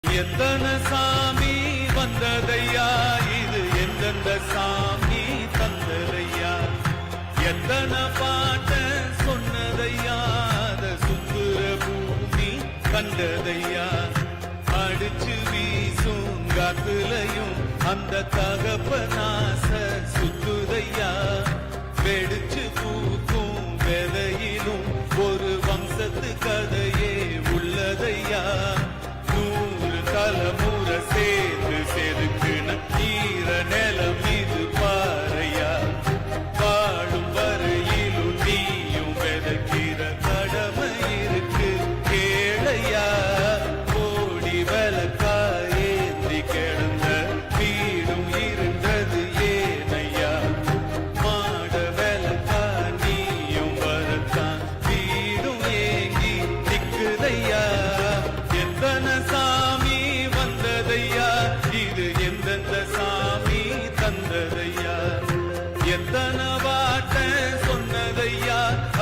எத்தனை சாமி வந்ததையா, இது எந்தெந்த சாமி தந்ததையா, எத்தனை பாட்ட சொன்னதையா, அத சுத்துற பூமி கண்டதையா, அடிச்சு வீசும் காத்துலையும் அந்த தகப்பனாச சுத்துதையா, வெடிச்சு பூக்கும் விதையிலும் ஒரு வம்சத்து கதையே உள்ளதையா, தலைமுறை சேர்ந்து செதுக்குன ஈர நிலம் இது பாறையா, வாழும் வரையிலும் நீயும் விதைக்கிற கடமை இருக்கு கேளையா, கோடி விளக்கா ஏந்தி கிடந்த வீடும் இருந்தது ஏனையா, மாட விளக்கா நீயும் வரத்தான் வீடும் ஏங்கி நிக்குதையா, எத்தனை சாமி வந்ததையா, இது எந்தெந்த சாமி தந்ததையா, எத்தனை வாட்ட சொன்னதையா,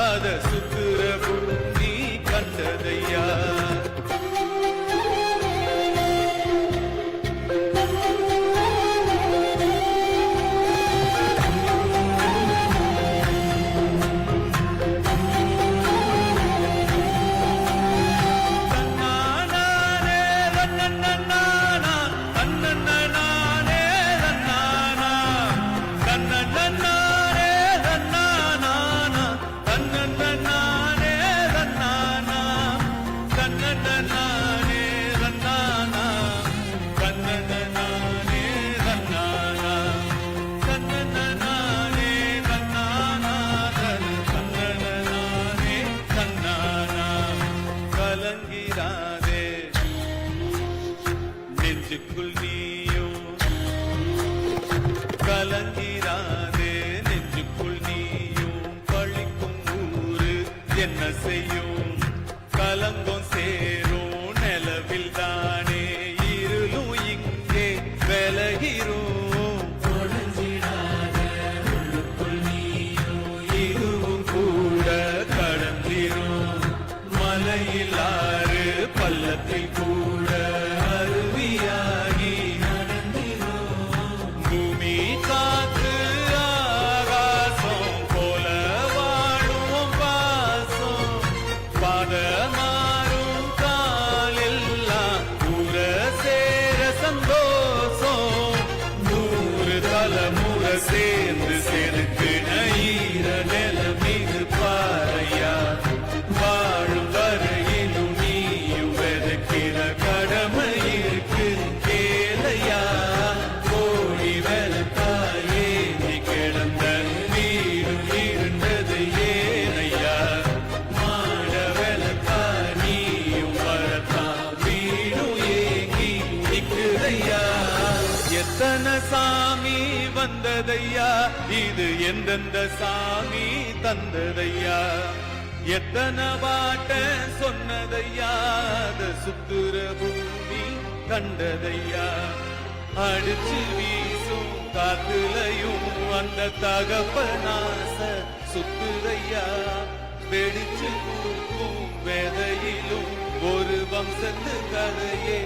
அத சுத்துற பூமி கண்டதையா. கலங்கிறாதே நெஞ்சுக்குள் நீயும், கலங்கிறாதே நெஞ்சுக்குள் நீயும், பழிக்கும் ஊரு என்ன செய்யும், கலங்கம் சேரும் நிலவில் தானே இருளும் இங்கே விலகிறோம், இதுவும் கூட கடந்திரும், மலையிலாறு பள்ளத்தில் கூட அருவியாகி நடந்திரும், பூமி காத்து ஆகாசம் போல வாழும் பாசம், பாத மாறும் காலெல்லாம் ஊர சேர சந்தோஷம், 100 தலைமுறை சேர்ந்து செருக்கு ஈர நிலமிகு பாறையா, வாழும் வரையிலும் நீயும் விதைக்கிற கடமை இருக்கு கேளையா, கோடி விளக்காயே நீ கிடந்த வீடும் இருந்தது ஏனையா, மாட விளக்கா நீயும் வரத்தான் வீடும் ஏங்கி நிற்குதையா, எத்தனை சாமி வந்ததையா, இது எந்தெந்த சாமி தந்ததையா, எத்தனை வாட்ட சொன்னதையா, அத சுத்துற பூமி கண்டதையா, அடிச்சு வீசும் காத்துலையும் அந்த தகப்பனாச சுத்துதையா, வெடிச்சு பூக்கும் விதையிலும் ஒரு வம்சத்து கதையே